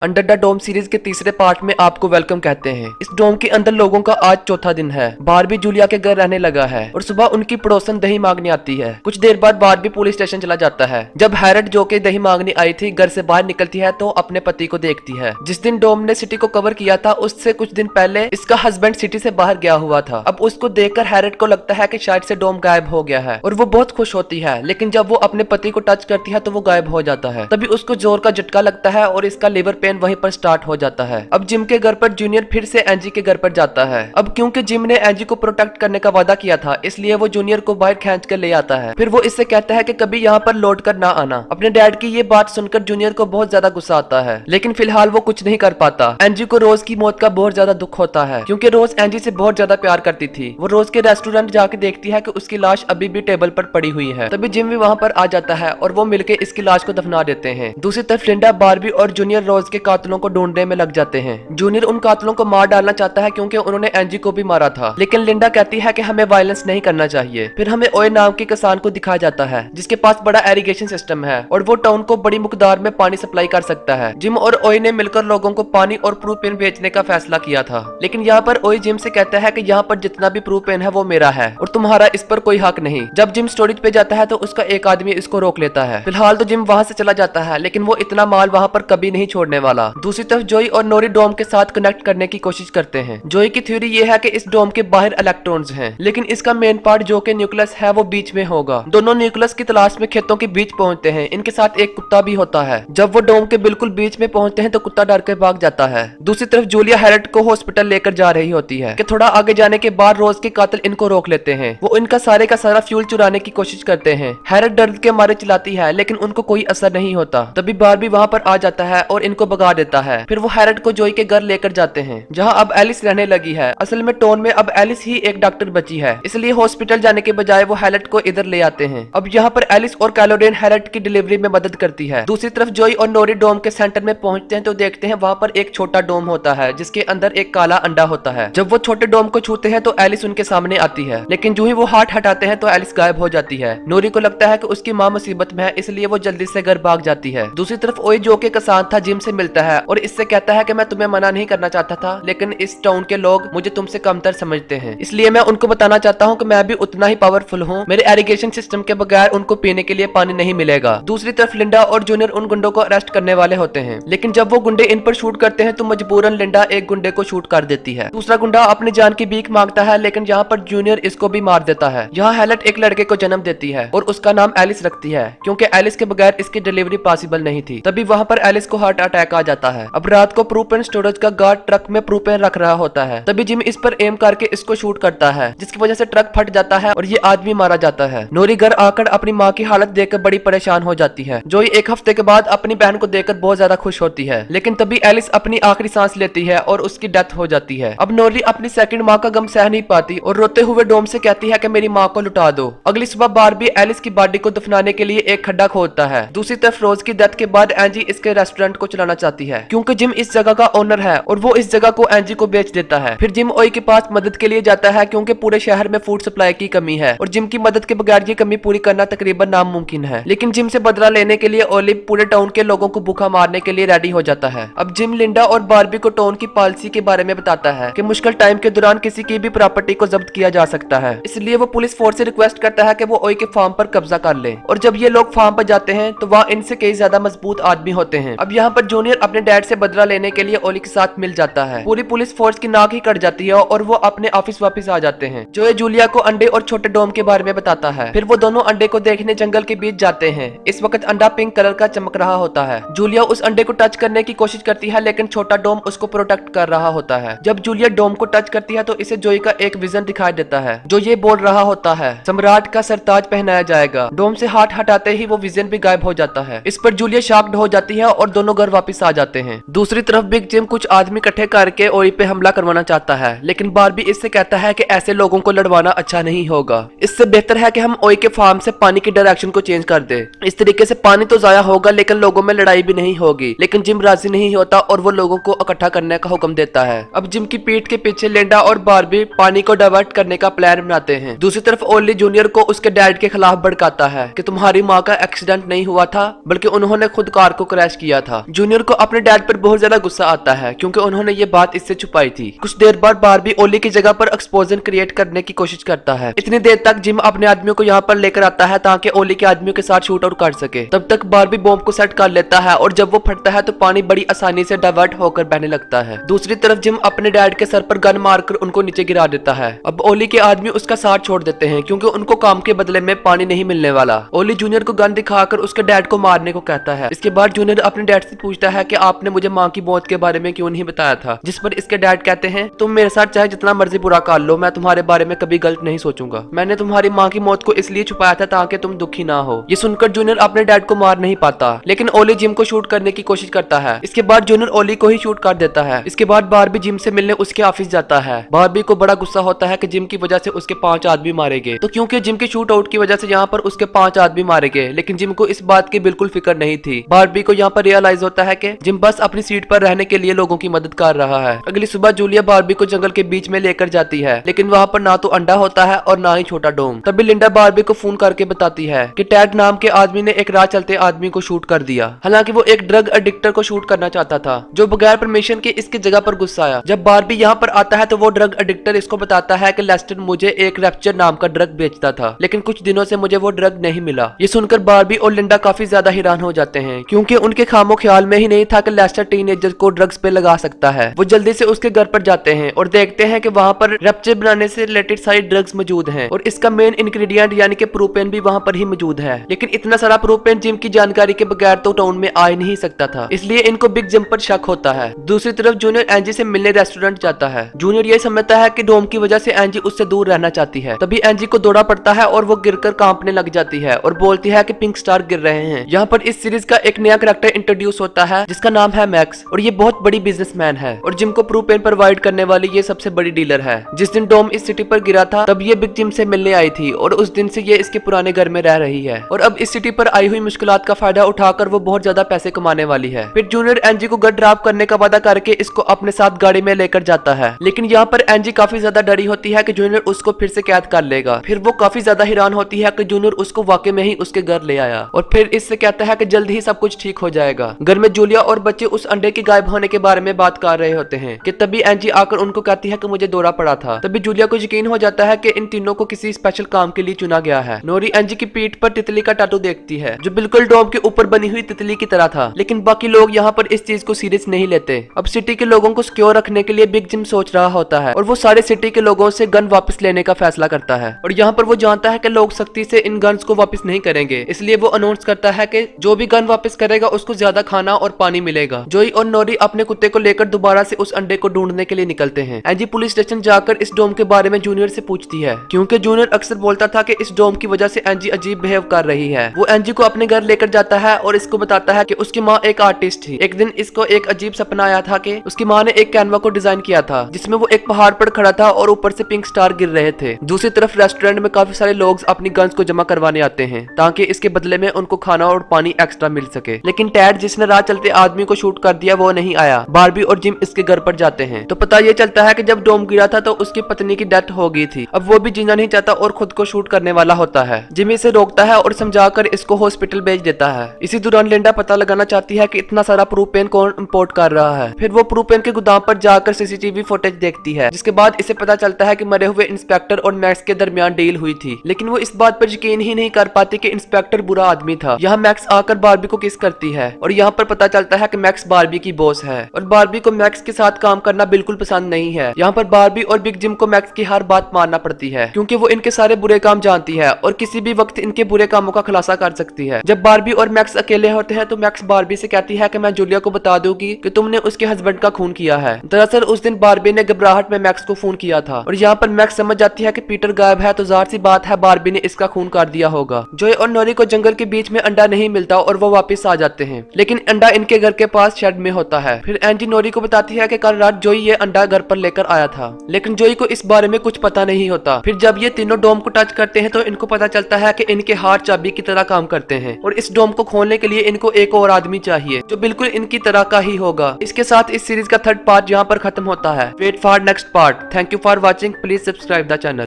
Under the dome series के तीसरे part में आपको वेलकम कहते हैं। इस डोम के अंदर लोगों का आज चौथा दिन है। बारबी जूलिया के घर रहने लगा है और सुबह उनकी पड़ोसन दही मांगने आती है। कुछ देर बाद बारबी पुलिस स्टेशन चला जाता है। जब हैरट जो के दही मांगने आई थी घर से बाहर निकलती है तो अपने पति को देखती है। जिस दिन डोम ने सिटी को कवर किया था उससे कुछ दिन पहले इसका हस्बैंड सिटी से बाहर गया हुआ था। अब उसको देखकर हैरट को लगता है कि शायद से डोम गायब हो गया है और वो बहुत खुश होती है, लेकिन जब वो अपने पति को टच करती है तो वो गायब हो जाता है। तभी उसको जोर का झटका लगता है और इसका लिवर पेन वहीं पर स्टार्ट हो जाता है। अब जिम के घर पर जूनियर फिर से एंजी के घर पर जाता है। अब क्योंकि जिम ने एंजी को प्रोटेक्ट करने का वादा किया था इसलिए वो जूनियर को बाहर खींच कर ले आता है। फिर वो इससे कहता है कि कभी यहाँ पर लौट कर ना आना। अपने डैड की ये बात सुनकर जूनियर को बहुत ज्यादा गुस्सा आता है, लेकिन फिलहाल वो कुछ नहीं कर पाता। एंजी को रोज की मौत का बहुत ज्यादा दुख होता है क्योंकि रोज एंजी से बहुत ज्यादा प्यार करती थी। वो रोज के रेस्टोरेंट जाके देखती है कि उसकी लाश अभी भी टेबल पर पड़ी हुई है। तभी जिम भी वहाँ पर आ जाता है और वो मिलकर इसकी लाश को दफना देते हैं। दूसरी तरफ लिंडा, बारबी और जूनियर रोज के कातिलों को ढूंढने में लग जाते हैं। जूनियर उन कातिलों को मार डालना चाहता है क्योंकि उन्होंने एंजी को भी मारा था, लेकिन लिंडा कहती है कि हमें वायलेंस नहीं करना चाहिए। फिर हमें ओए नाम के किसान को दिखाया जाता है जिसके पास बड़ा इरिगेशन सिस्टम है और वो टाउन को बड़ी मुकदार में पानी सप्लाई कर सकता है। जिम और ओए ने मिलकर लोगों को पानी और प्रोपेन बेचने का फैसला किया था, लेकिन यहाँ पर ओए जिम से कहता है कि यहाँ पर जितना भी प्रोपेन है वो मेरा है और तुम्हारा इस पर कोई हक नहीं। जब जिम स्टोरेज पे जाता है तो उसका एक आदमी इसको रोक लेता है। फिलहाल तो जिम वहाँ से चला जाता है, लेकिन वो इतना माल वहाँ पर कभी नहीं छोड़ने वाला। दूसरी तरफ जोई और नोरी डोम के साथ कनेक्ट करने की कोशिश करते हैं। जोई की थ्योरी ये है कि इस डोम के बाहर इलेक्ट्रॉन्स हैं, लेकिन इसका मेन पार्ट जो कि न्यूक्लियस है वो बीच में होगा। दोनों न्यूक्लियस की तलाश में खेतों के बीच पहुंचते हैं। इनके साथ एक कुत्ता भी होता है। जब वो डोम के बिल्कुल बीच में पहुंचते हैं तो कुत्ता डर के भाग जाता है। दूसरी तरफ जूलिया हैरट को हॉस्पिटल लेकर जा रही होती है कि थोड़ा आगे जाने के बाद रोज के कातिल इनको रोक लेते हैं। वो इनका सारे का सारा फ्यूल चुराने की कोशिश करते हैं। हैरट दर्द के मारे चिल्लाती है, लेकिन उनको कोई असर नहीं होता। तभी बारबी वहाँ पर आ जाता है और इनको भगा देता है। फिर वो हैरट को जोई के घर लेकर जाते हैं जहाँ अब एलिस रहने लगी है। असल में टाउन में अब एलिस ही एक डॉक्टर बची है, इसलिए हॉस्पिटल जाने के बजाय वो हैरट को इधर ले आते हैं। अब यहाँ पर एलिस और कैलोडेन हैरट की डिलीवरी में मदद करती है। दूसरी तरफ जोई और नोरी डोम के सेंटर में पहुंचते हैं तो देखते हैं वहाँ पर एक छोटा डोम होता है जिसके अंदर एक काला अंडा होता है। जब वो छोटे डोम को छूते हैं तो एलिस उनके सामने आती है, लेकिन जो ही वो हाथ हटाते हैं तो एलिस गायब हो जाती है। नोरी को लगता है कि उसकी माँ मुसीबत में है, इसलिए वो जल्दी से घर भाग जाती है। दूसरी तरफ ओए जो के किसान था जिम से मिलता है और इससे कहता है कि मैं तुम्हें मना नहीं करना चाहता था, लेकिन इस टाउन के लोग मुझे तुमसे कमतर समझते हैं, इसलिए मैं उनको बताना चाहता हूँ कि मैं भी उतना ही पावरफुल हूँ। मेरे इरिगेशन सिस्टम के बगैर उनको पीने के लिए पानी नहीं मिलेगा। दूसरी तरफ लिंडा और जूनियर उन गुंडों को अरेस्ट करने वाले होते हैं, लेकिन जब वो गुंडे इन पर शूट करते हैं तो मजबूरन लिंडा एक गुंडे को शूट कर देती है। दूसरा गुंडा अपनी जान की भीख मांगता है, लेकिन यहाँ पर जूनियर इसको भी मार देता है। यहाँ हैरट एक लड़के को जन्म देती है और उसका नाम एलिस रखती है क्योंकि एलिस के बगैर इसकी डिलीवरी पॉसिबल नहीं थी। तभी वहाँ पर एलिस को हार्ट अटैक आ जाता है। अब रात को प्रोपेन स्टोरेज का गार्ड ट्रक में प्रोपेन रख रहा होता है। तभी जिम इस पर एम करके इसको शूट करता है, जिसकी वजह से ट्रक फट जाता है और ये आदमी मारा जाता है। नोरी घर आकर अपनी माँ की हालत देखकर बड़ी परेशान हो जाती है। जोई एक हफ्ते के बाद अपनी बहन को देखकर बहुत ज्यादा खुश होती है, लेकिन तभी एलिस अपनी आखिरी सांस लेती है और उसकी डेथ हो जाती है। अब नोरी अपनी सेकंड माँ का गम सह नहीं पाती और रोते हुए डोम से कहती है कि मेरी माँ को लुटा दो। अगली सुबह बारबी एलिस की बॉडी को दफनाने के लिए एक खड्डा खोदता है। दूसरी तरफ रोज की डेथ के बाद एंजी इसके रेस्टोरेंट को चलाना चाहती है क्योंकि जिम इस जगह का ओनर है और वो इस जगह को एंजी को बेच देता है। फिर जिम ओई के पास मदद के लिए जाता है क्योंकि पूरे शहर में फूड सप्लाई की कमी है और जिम की मदद के बगैर ये कमी पूरी करना तकरीबन नामुमकिन है। लेकिन जिम से बदला लेने के लिए ओलिव पूरे टाउन के लोगों को भूखा मारने के लिए रेडी हो जाता है। अब जिम लिंडा और बारबी को टाउन की पॉलिसी के बारे में बताता है कि मुश्किल टाइम के दौरान किसी की भी प्रॉपर्टी को जब्त किया जा सकता है, इसलिए वो पुलिस फोर्स से रिक्वेस्ट करता है कि वो ओई के फार्म पर कब्जा कर ले। और जब ये लोग फार्म पर जाते हैं तो वहाँ इनसे कई ज्यादा मजबूत आदमी होते हैं। अब यहाँ पर जूनियर अपने डैड से बदला लेने के लिए ओली के साथ मिल जाता है। पूरी पुलिस फोर्स की नाक ही कट जाती है और वो अपने ऑफिस वापस आ जाते हैं। जो ये जूलिया को अंडे और छोटे डोम के बारे में बताता है। फिर वो दोनों अंडे को देखने जंगल के बीच जाते हैं। इस वक्त अंडा पिंक कलर का चमक रहा होता है। जूलिया उस अंडे को टच करने की कोशिश करती है, लेकिन छोटा डोम उसको प्रोटेक्ट कर रहा होता है। जब जूलिया डोम को टच करती है तो इसे जोई का एक विजन दिखाई देता है जो ये बोल रहा होता है सम्राट का सरताज पहनाया जाएगा। डोम से हाथ हटाते ही वो विजन भी गायब हो जाता है। इस पर जूलिया शॉक्ड हो जाती है और दोनों घर वापस आ जाते हैं। दूसरी तरफ बिग जिम कुछ आदमी इकट्ठे करके ओई पे हमला करवाना चाहता है, लेकिन बारबी इससे कहता है कि ऐसे लोगों को लड़वाना अच्छा नहीं होगा। इससे बेहतर है कि हम ओई के फार्म से पानी की डायरेक्शन को चेंज कर दे। इस तरीके से पानी तो जाया होगा लेकिन लोगों में लड़ाई भी नहीं होगी। लेकिन जिम राजी नहीं होता और वो लोगों को इकट्ठा करने का हुक्म देता है। अब जिम की पीठ के पीछे लिंडा और बारबी पानी को डाइवर्ट करने का प्लान बनाते हैं। दूसरी तरफ ओली जूनियर को उसके डैड के खिलाफ भड़काता है कि तुम्हारी माँ का एक्सीडेंट नहीं हुआ था बल्कि उन्होंने खुद कार को क्रैश किया था। जूनियर को अपने डैड पर बहुत ज्यादा गुस्सा आता है क्योंकि उन्होंने ये बात इससे छुपाई थी। कुछ देर बाद बारबी ओली की जगह पर एक्सपोजन क्रिएट करने की कोशिश करता है। इतनी देर तक जिम अपने आदमियों को यहाँ पर लेकर आता है ताकि ओली के आदमियों के साथ शूट आउट कर सके। तब तक बारबी बॉम्ब को सेट कर लेता है और जब वो फटता है तो पानी बड़ी आसानी से डाइवर्ट होकर बहने लगता है। दूसरी तरफ जिम अपने डैड के सर पर गन मारकर उनको नीचे गिरा देता है। अब ओली के आदमी उसका साथ छोड़ देते हैं क्योंकि उनको काम के बदले में पानी नहीं मिलने वाला। ओली जूनियर को गन दिखाकर उसके डैड को मारने को कहता है। इसके बाद जूनियर अपने डैड से पूछता है कि आपने मुझे माँ की मौत के बारे में क्यों नहीं बताया था, जिस पर इसके डैड कहते हैं तुम मेरे साथ चाहे जितना मर्जी बुरा कर लो, मैं तुम्हारे बारे में कभी गलत नहीं सोचूंगा। मैंने तुम्हारी माँ की मौत को इसलिए छुपाया था ताकि तुम दुखी ना हो। ये सुनकर जूनियर अपने डैड को मार नहीं पाता, लेकिन ओली जिम को शूट करने की कोशिश करता है। इसके बाद जूनियर ओली को ही शूट कर देता है। इसके बाद बारबी जिम से मिलने उसके ऑफिस जाता है। बारबी को बड़ा गुस्सा होता है कि जिम की वजह से उसके 5 आदमी मारे गए, तो क्योंकि जिम के शूट आउट की वजह से यहाँ पर उसके 5 आदमी मारे गए, लेकिन जिम को इस बात की बिल्कुल फिक्र नहीं थी। बारबी को यहाँ पर रियलाइज होता है कि जिम बस अपनी सीट पर रहने के लिए लोगों की मदद कर रहा है। अगली सुबह जूलिया बारबी को जंगल के बीच में लेकर जाती है, लेकिन वहाँ पर ना तो अंडा होता है और ना ही छोटा डोम। तभी लिंडा बारबी को फोन करके बताती है कि टैड नाम के आदमी ने एक राह चलते आदमी को शूट कर दिया। हालांकि वो एक ड्रग एडिक्टर को शूट करना चाहता था जो बगैर परमिशन के इसकी जगह पर गुस्सा आया। जब बारबी यहाँ पर आता है तो वो ड्रग एडिक्टर इसको बताता है कि लेस्टर मुझे एक रैप्चर नाम का ड्रग बेचता था, लेकिन कुछ दिनों से मुझे वो ड्रग नहीं मिला। ये सुनकर बारबी और लिंडा काफी ज्यादा हैरान हो जाते हैं क्योंकि उनके खामो ख्याल में ही नहीं था कि लेस्टर टीनेजर को ड्रग्स पे लगा सकता है। वो जल्दी से उसके घर पर जाते हैं और देखते हैं कि वहाँ पर रैप्चर बनाने से रिलेटेड सारी ड्रग्स मौजूद हैं और इसका मेन इंग्रेडिएंट यानी कि प्रोपेन भी वहाँ पर ही मौजूद है। लेकिन इतना सारा प्रोपेन जिम की जानकारी के बगैर तो टाउन में आ ही नहीं सकता था, इसलिए इनको बिग जिम पर शक होता है। दूसरी तरफ जूनियर एंजी से मिलने रेस्टोरेंट जाता है। जूनियर ये समझता है कि डोम की वजह से एंजी उससे दूर रहना चाहती है। तभी एंजी को दौड़ा पड़ता है और वो गिरकर कांपने लग जाती है और बोलती है कि पिंक स्टार गिर रहे हैं। यहाँ पर इस सीरीज का एक नया कैरेक्टर इंट्रोड्यूस होता है जिसका नाम है मैक्स और ये बहुत बड़ी बिजनेसमैन है और जिम को प्रोपेन प्रोवाइड करने वाली ये सबसे बड़ी डीलर है। जिस दिन डोम इस सिटी पर गिरा था तब ये बिग जिम से मिलने आई थी और उस दिन से ये इसके पुराने घर में रह रही है और अब इस सिटी पर आई हुई मुश्किलात का फायदा उठाकर वो बहुत ज्यादा पैसे कमाने वाली है। फिर जूनियर एंजी को घर ड्रॉप करने का वादा करके इसको अपने साथ गाड़ी में लेकर जाता है, लेकिन यहाँ पर एंजी काफी ज्यादा डरी होती है कि जूनियर उसको फिर से कैद कर लेगा। फिर वो काफी ज्यादा हैरान होती है कि जूनियर उसको वाकई में ही उसके घर ले आया और फिर इससे कहता है कि जल्द ही सब कुछ ठीक हो जाएगा। घर में जूलिया और बच्चे उस अंडे के गायब होने के बारे में बात कर रहे होते हैं कि तभी एंजी आकर उनको कहती है कि मुझे दौरा पड़ा था। तभी जूलिया को यकीन हो जाता है कि इन तीनों को किसी स्पेशल काम के लिए चुना गया है। नोरी एंजी की पीठ पर तितली का टैटू देखती है जो बिल्कुल डोम के ऊपर बनी हुई तितली की तरह था, लेकिन बाकी लोग यहाँ पर इस चीज को सीरियस नहीं लेते। अब सिटी के लोगों को सिक्योर रखने के लिए बिग जिम सोच रहा होता है और वो सारे सिटी के लोगों से गन वापस लेने का फैसला करता है और यहाँ पर वो जानता है कि लोग सख्ती से इन गन्स को वापस नहीं करेंगे, इसलिए वो अनाउंस करता है कि जो भी गन वापस करेगा उसको ज्यादा खाना और पानी मिलेगा। जोई और नोरी अपने कुत्ते को लेकर दोबारा से उस अंडे को ढूंढने के लिए निकलते हैं। एंजी पुलिस स्टेशन जाकर इस डोम के बारे में जूनियर से पूछती है क्योंकि जूनियर अक्सर बोलता था कि इस डोम की वजह से एंजी अजीब बिहेव कर रही है। वो एंजी को अपने घर लेकर जाता है और इसको बताता है कि उसकी माँ एक आर्टिस्ट थी। एक दिन इसको एक अजीब सपना आया था कि उसकी माँ ने एक कैनवा को डिजाइन किया था जिसमें वो एक पहाड़ पर खड़ा था और ऊपर से पिंक स्टार गिर रहे थे। दूसरी तरफ रेस्टोरेंट में काफी सारे लोग अपनी गन्स को जमा करवाने आते हैं ताकि इसके बदले में उनको खाना और पानी एक्स्ट्रा मिल सके, लेकिन टैड जिसने राह चलते आदमी को शूट कर दिया वो नहीं आया। बारबी और जिम इसके घर पर जाते हैं तो पता ये चलता है कि जब डोम गिरा था तो उसकी पत्नी की डेथ हो गई थी। अब वो भी जीना नहीं चाहता और खुद को शूट करने वाला होता है। जिम इसे रोकता है और समझाकर इसको हॉस्पिटल भेज देता है। इसी दौरान लिंडा पता लगाना चाहती है कि इतना सारा प्रोपेन कौन इंपोर्ट कर रहा है। फिर वो प्रोपेन के गोदाम पर जाकर सीसीटीवी फुटेज देखती है, जिसके बाद इसे पता चलता है कि मरे हुए इंस्पेक्टर और मैक्स के दरमियान डील हुई थी, लेकिन वो इस बात पर यकीन ही नहीं कर पाती कि इंस्पेक्टर बुरा आदमी था। यहाँ मैक्स आकर बारबी को किस करती है और यहाँ पर पता चलता है कि मैक्स बारबी की बॉस है और बारबी को मैक्स के साथ काम करना बिल्कुल पसंद नहीं है। यहाँ पर बारबी और बिग जिम को मैक्स की हर बात मानना पड़ती है क्योंकि वो इनके सारे बुरे काम जानती है और किसी भी वक्त इनके बुरे कामों का खुलासा कर सकती है। जब बारबी और मैक्स अकेले होते हैं तो मैक्स बारबी से कहती है कि मैं जूलिया को बता दूंगी कि तुमने उसके हस्बैंड का खून किया है। दरअसल उस दिन बारबी ने घबराहट में मैक्स को फोन किया था और यहाँ पर मैक्स समझ जाती है कि पीटर गायब है तो जाहिर सी बात है बारबी ने इसका खून कर दिया होगा। जोय और नोरी को जंगल के बीच में अंडा नहीं मिलता और वो वापस आ जाते हैं, लेकिन अंडा इनके घर के पास शेड में होता है। फिर एंजी नोरी को बताती है कि कल रात जोई ये अंडा घर पर लेकर आया था, लेकिन जोई को इस बारे में कुछ पता नहीं होता। फिर जब ये तीनों डोम को टच करते हैं तो इनको पता चलता है कि इनके हाथ चाबी की तरह काम करते हैं और इस डोम को खोलने के लिए इनको एक और आदमी चाहिए जो बिल्कुल इनकी तरह का ही होगा। इसके साथ इस सीरीज का 3rd पार्ट यहाँ पर खत्म होता है। Wait for next part. Thank you for watching. Please subscribe the channel.